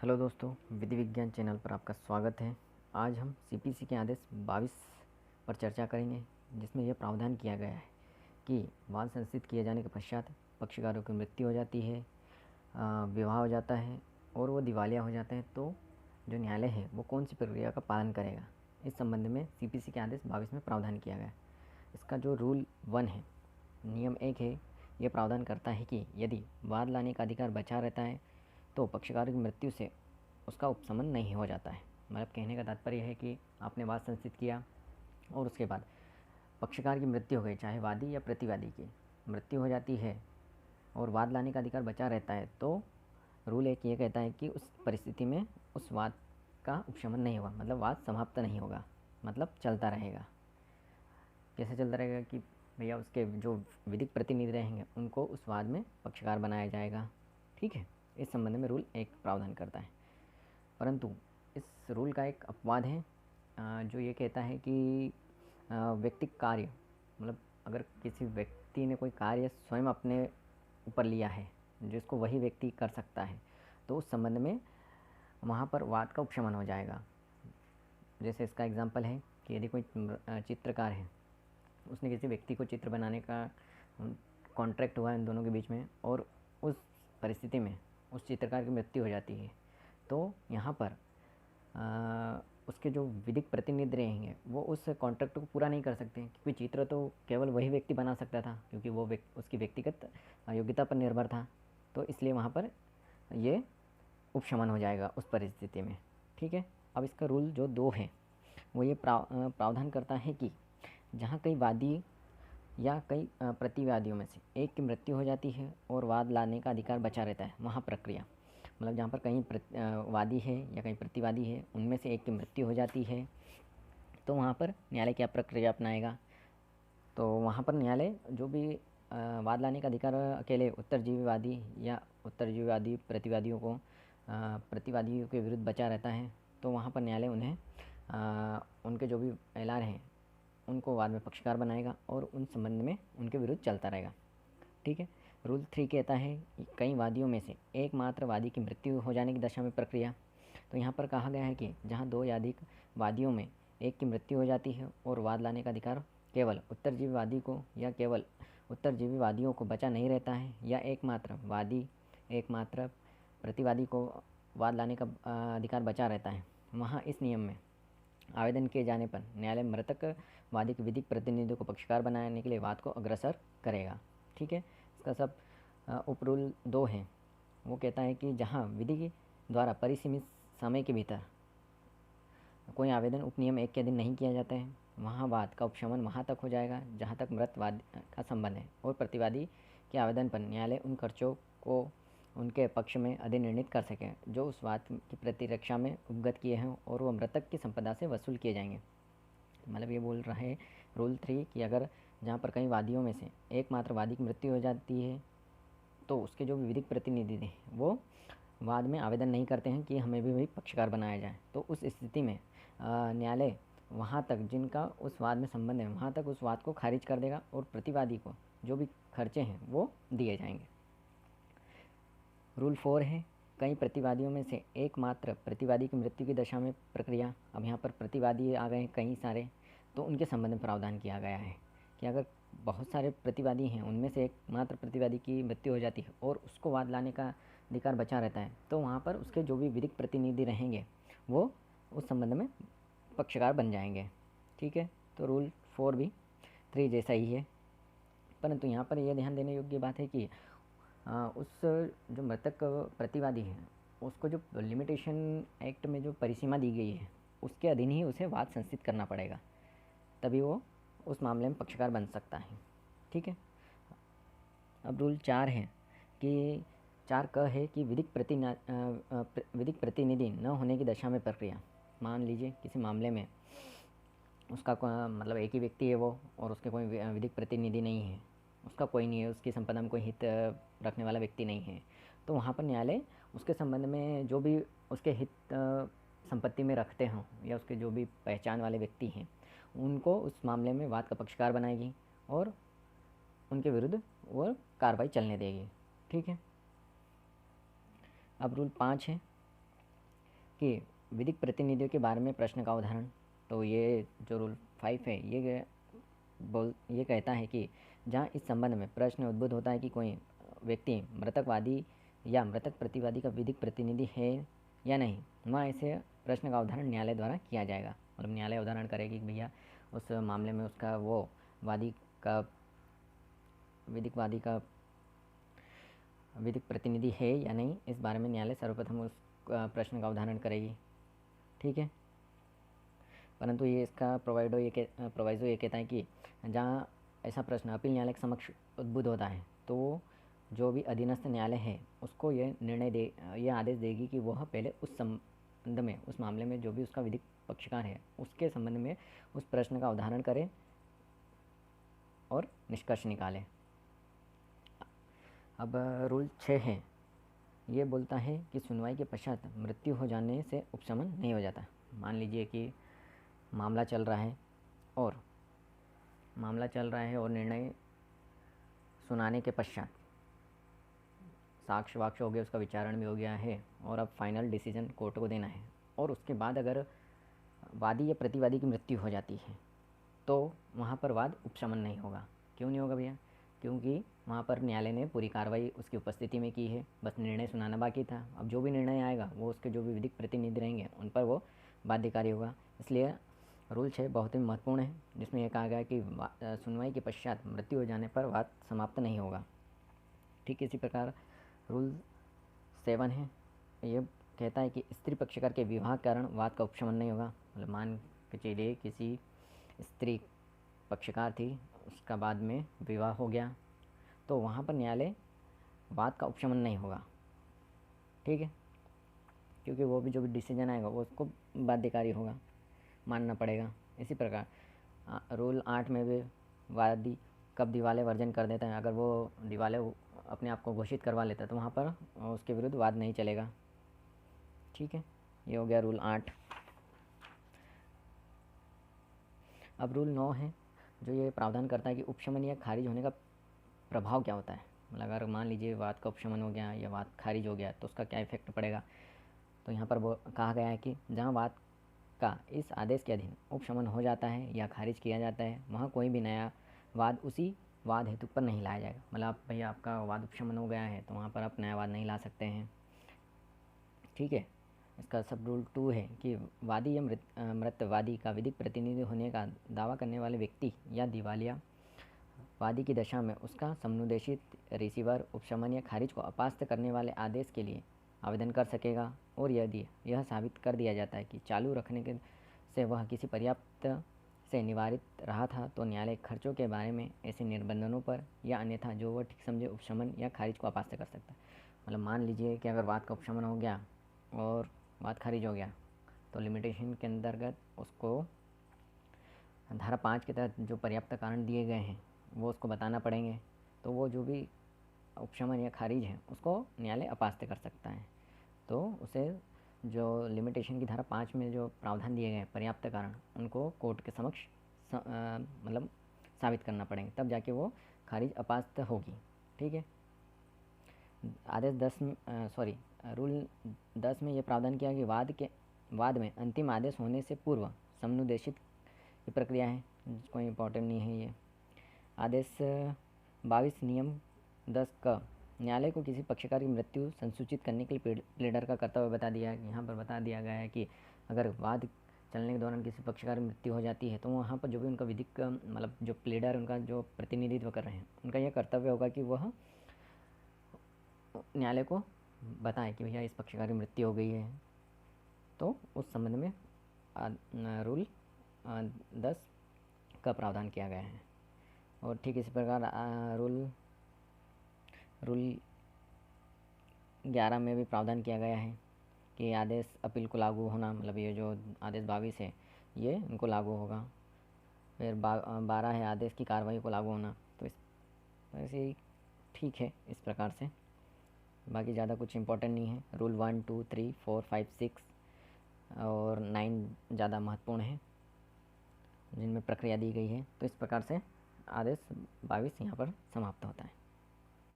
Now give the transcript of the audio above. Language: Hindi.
हेलो दोस्तों, विधि विज्ञान चैनल पर आपका स्वागत है। आज हम सीपीसी के आदेश 22 पर चर्चा करेंगे, जिसमें यह प्रावधान किया गया है कि वाद संस्थित किए जाने के पश्चात पक्षकारों की मृत्यु हो जाती है, विवाह हो जाता है और वो दिवालिया हो जाते हैं, तो जो न्यायालय है वो कौन सी प्रक्रिया का पालन करेगा, इस संबंध में सीपीसी के आदेश 22 में प्रावधान किया गया है। इसका जो रूल 1 है, नियम 1 है, यह प्रावधान करता है कि यदि वाद लाने का अधिकार बचा रहता है तो पक्षकार की मृत्यु से उसका उपशमन नहीं हो जाता है। मतलब कहने का तात्पर्य है कि आपने वाद संस्थित किया और उसके बाद पक्षकार की मृत्यु हो गई, चाहे वादी या प्रतिवादी की मृत्यु हो जाती है और वाद लाने का अधिकार बचा रहता है, तो रूल एक ये कहता है कि उस परिस्थिति में उस वाद का उपशमन नहीं होगा, मतलब वाद समाप्त नहीं होगा, मतलब चलता रहेगा। कैसे चलता रहेगा कि भैया उसके जो विधिक प्रतिनिधि रहेंगे उनको उस वाद में पक्षकार बनाया जाएगा। ठीक है, इस संबंध में रूल एक प्रावधान करता है। परंतु इस रूल का एक अपवाद है, जो ये कहता है कि व्यक्तिक कार्य, मतलब अगर किसी व्यक्ति ने कोई कार्य स्वयं अपने ऊपर लिया है जिसको वही व्यक्ति कर सकता है, तो उस संबंध में वहाँ पर वाद का उपशमन हो जाएगा। जैसे इसका एग्जाम्पल है कि यदि कोई चित्रकार है, उसने किसी व्यक्ति को चित्र बनाने का कॉन्ट्रैक्ट हुआ है इन दोनों के बीच में, और उस परिस्थिति में उस चित्रकार की मृत्यु हो जाती है, तो यहाँ पर उसके जो विधिक प्रतिनिधि रहेंगे वो उस कॉन्ट्रैक्ट को पूरा नहीं कर सकते, क्योंकि चित्र तो केवल वही व्यक्ति बना सकता था, क्योंकि वो उसकी व्यक्तिगत योग्यता पर निर्भर था। तो इसलिए वहाँ पर ये उपशमन हो जाएगा उस परिस्थिति में। ठीक है, अब इसका रूल जो 2 है वो ये प्रावधान करता है कि जहाँ कई वादी या कई प्रतिवादियों में से एक की मृत्यु हो जाती है और वाद लाने का अधिकार बचा रहता है, वहाँ प्रक्रिया, मतलब जहाँ पर कहीं वादी है या कहीं प्रतिवादी है, उनमें से एक की मृत्यु हो जाती है, तो वहाँ पर न्यायालय क्या प्रक्रिया अपनाएगा। तो वहाँ पर न्यायालय जो भी वाद लाने का अधिकार अकेले उत्तरजीवीवादी या उत्तरजीवीवादी प्रतिवादियों को प्रतिवादियों के विरुद्ध बचा रहता है, तो वहाँ पर न्यायालय उन्हें उनके जो भी एलार हैं उनको वाद में पक्षकार बनाएगा और उन संबंध में उनके विरुद्ध चलता रहेगा। ठीक है, रूल 3 कहता है कि कई वादियों में से एकमात्र वादी की मृत्यु हो जाने की दशा में प्रक्रिया। तो यहाँ पर कहा गया है कि जहाँ 2 या अधिक वादियों में एक की मृत्यु हो जाती है और वाद लाने का अधिकार केवल उत्तरजीवी वादी को या केवल उत्तरजीवी वादियों को बचा नहीं रहता है, या एकमात्र प्रतिवादी को वाद लाने का अधिकार बचा रहता है, वहाँ इस नियम में आवेदन किए जाने पर न्यायालय मृतक वादी के विधिक प्रतिनिधि को पक्षकार बनाने के लिए वाद को अग्रसर करेगा। ठीक है, इसका सब उप रूल 2 है, वो कहता है कि जहाँ विधि के द्वारा परिसीमित समय के भीतर कोई आवेदन उपनियम 1 के अधीन नहीं किया जाता है, वहाँ वाद का उपशमन वहाँ तक हो जाएगा जहाँ तक मृत वाद का संबंध है, और प्रतिवादी के आवेदन पर न्यायालय उन खर्चों को उनके पक्ष में अधिनिर्णित कर सकें जो उस वाद की प्रतिरक्षा में उपगत किए हैं, और वह मृतक की संपदा से वसूल किए जाएंगे। मतलब ये बोल रहा है रूल 3 कि अगर जहाँ पर कई वादियों में से एकमात्र वादी की मृत्यु हो जाती है, तो उसके जो विधिक प्रतिनिधि हैं वो वाद में आवेदन नहीं करते हैं कि हमें भी वही पक्षकार बनाया जाए, तो उस स्थिति में न्यायालय वहाँ तक जिनका उस वाद में संबंध है वहाँ तक उस वाद को खारिज कर देगा और प्रतिवादी को जो भी खर्चे हैं वो दिए जाएंगे। रूल 4 है, कई प्रतिवादियों में से एकमात्र प्रतिवादी की मृत्यु की दशा में प्रक्रिया। अब यहाँ पर प्रतिवादी आ गए हैं कई सारे, तो उनके संबंध में प्रावधान किया गया है कि अगर बहुत सारे प्रतिवादी हैं, उनमें से एकमात्र प्रतिवादी की मृत्यु हो जाती है और उसको वाद लाने का अधिकार बचा रहता है, तो वहाँ पर उसके जो भी विधिक प्रतिनिधि रहेंगे वो उस संबंध में पक्षकार बन जाएंगे। ठीक है, तो रूल 4 भी 3 जैसा ही है, परंतु यहाँ पर यह ध्यान देने योग्य बात है कि उस जो मृतक प्रतिवादी है उसको जो लिमिटेशन एक्ट में जो परिसीमा दी गई है उसके अधीन ही उसे वाद संस्थित करना पड़ेगा, तभी वो उस मामले में पक्षकार बन सकता है। ठीक है, अब रूल 4 है कि 4 क है कि विधिक प्रतिनिधि न होने की दशा में प्रक्रिया। मान लीजिए किसी मामले में उसका मतलब एक ही व्यक्ति है वो, और उसके कोई विधिक प्रतिनिधि नहीं है, उसका कोई नहीं है, उसकी संपदा में कोई हित रखने वाला व्यक्ति नहीं है, तो वहाँ पर न्यायालय उसके संबंध में जो भी उसके हित संपत्ति में रखते हों या उसके जो भी पहचान वाले व्यक्ति हैं उनको उस मामले में वाद का पक्षकार बनाएगी और उनके विरुद्ध वो कार्रवाई चलने देगी। ठीक है, अब रूल 5 है कि विधिक प्रतिनिधियों के बारे में प्रश्न का उदाहरण, तो ये जो रूल 5 है ये कहता है कि जहाँ इस संबंध में प्रश्न उद्भूत होता है कि कोई व्यक्ति मृतकवादी या मृतक प्रतिवादी का विधिक प्रतिनिधि है या नहीं, वहाँ ऐसे प्रश्न का उदाहरण न्यायालय द्वारा किया जाएगा। मतलब न्यायालय उदाहरण करेगी कि भैया उस मामले में उसका वो वादी का विधिक प्रतिनिधि है या नहीं, इस बारे में न्यायालय सर्वप्रथम उस प्रश्न का उदाहरण करेगी। ठीक है, परंतु ये इसका प्रोवाइजो ये कहता है कि जहाँ ऐसा प्रश्न अपील न्यायालय के समक्ष उद्भूत होता है तो जो भी अधीनस्थ न्यायालय है उसको ये आदेश देगी कि वह पहले उस संबंध में, उस मामले में जो भी उसका विधिक पक्षकार है उसके संबंध में उस प्रश्न का उदाहरण करे और निष्कर्ष निकाले। अब रूल 6 है, ये बोलता है कि सुनवाई के पश्चात मृत्यु हो जाने से उपशमन नहीं हो जाता। मान लीजिए कि मामला चल रहा है और निर्णय सुनाने के पश्चात साक्ष्य वाक्य हो गया, उसका विचारण भी हो गया है और अब फाइनल डिसीजन कोर्ट को देना है, और उसके बाद अगर वादी या प्रतिवादी की मृत्यु हो जाती है तो वहाँ पर वाद उपशमन नहीं होगा। क्यों नहीं होगा भैया? क्योंकि वहाँ पर न्यायालय ने पूरी कार्रवाई उसकी उपस्थिति में की है, बस निर्णय सुनाना बाकी था। अब जो भी निर्णय आएगा वो उसके जो भी विधिक प्रतिनिधि रहेंगे उन पर वो बाध्यकारी होगा। इसलिए रूल 6 बहुत ही महत्वपूर्ण है, जिसमें यह कहा गया है कि सुनवाई के पश्चात मृत्यु हो जाने पर वाद समाप्त नहीं होगा। ठीक इसी प्रकार रूल 7 है, ये कहता है कि स्त्री पक्षकार के विवाह के कारण वाद का उपशमन नहीं होगा। मतलब मान के चलिए किसी स्त्री पक्षकार थी, उसका बाद में विवाह हो गया, तो वहाँ पर न्यायालय वाद का उपशमन नहीं होगा। ठीक है, क्योंकि वो भी जो भी डिसीजन आएगा वो उसको बाध्यकारी होगा, मानना पड़ेगा। इसी प्रकार रूल 8 में भी वादी कब दिवाले वर्जन कर देता है, अगर वो दिवाले अपने आप को घोषित करवा लेता है तो वहाँ पर उसके विरुद्ध वाद नहीं चलेगा। ठीक है, ये हो गया रूल 8। अब रूल 9 है, जो ये प्रावधान करता है कि उपशमन या खारिज होने का प्रभाव क्या होता है। मतलब अगर मान लीजिए वाद का उपशमन हो गया या वाद खारिज हो गया तो उसका क्या इफेक्ट पड़ेगा। तो यहाँ पर वो कहा गया है कि जहाँ वाद का इस आदेश के अधीन उपशमन हो जाता है या खारिज किया जाता है, वहाँ कोई भी नया वाद उसी वाद हेतु पर नहीं लाया जाएगा। मतलब भैया आपका वाद उपशमन हो गया है तो वहाँ पर आप नया वाद नहीं ला सकते हैं। ठीक है, इसका सब रूल 2 है कि वादी या मृतवादी का विधिक प्रतिनिधि होने का दावा करने वाले व्यक्ति या दिवालिया वादी की दशा में उसका समुद्देशित रिसीवर उपशमन या खारिज को अपास्य करने वाले आदेश के लिए आवेदन कर सकेगा, और यदि यह साबित कर दिया जाता है कि चालू रखने के से वह किसी पर्याप्त से निवारित रहा था तो न्यायालय खर्चों के बारे में ऐसे निबंधनों पर या अन्यथा जो वह ठीक समझे उपशमन या खारिज को अपास्य कर सकता है। मतलब मान लीजिए कि अगर वाद का उपशमन हो गया और वाद खारिज हो गया तो लिमिटेशन के अंतर्गत उसको धारा 5 के तहत जो पर्याप्त कारण दिए गए हैं वो उसको बताना पड़ेंगे, तो वो जो भी उपशमन या खारिज है उसको न्यायालय अपास्य कर सकता है। तो उसे जो लिमिटेशन की धारा 5 में जो प्रावधान दिए गए पर्याप्त कारण उनको कोर्ट के समक्ष मतलब साबित करना पड़ेंगे, तब जाके वो खारिज अपास्य होगी। ठीक है, रूल 10 में ये प्रावधान किया कि वाद में अंतिम आदेश होने से पूर्व समुद्देशित की प्रक्रिया है, कोई इम्पोर्टेंट नहीं है। ये आदेश 22 नियम 10 का न्यायालय को किसी पक्षकार की मृत्यु संसूचित करने के लिए प्लीडर का कर्तव्य बता दिया है। यहाँ पर बता दिया गया है कि अगर वाद चलने के दौरान किसी पक्षकार की मृत्यु हो जाती है तो वहाँ पर जो भी उनका विधिक मतलब जो प्लीडर उनका जो प्रतिनिधित्व कर रहे हैं उनका यह कर्तव्य होगा कि वह न्यायालय को बताएं कि भैया इस पक्षकार की मृत्यु हो गई है। तो उस संबंध में रूल 10 का प्रावधान किया गया है। और ठीक इसी प्रकार रूल 11 में भी प्रावधान किया गया है कि आदेश अपील को लागू होना, मतलब ये जो आदेश 22 है ये इनको लागू होगा। फिर 12 है आदेश की कार्रवाई को लागू होना। तो इस वैसे ही ठीक है इस प्रकार से, बाकी ज़्यादा कुछ इम्पोर्टेंट नहीं है। रूल 1, 2, 3, 4, 5, 6 और 9 ज़्यादा महत्वपूर्ण है जिनमें प्रक्रिया दी गई है। तो इस प्रकार से आदेश 22 यहाँ पर समाप्त होता है।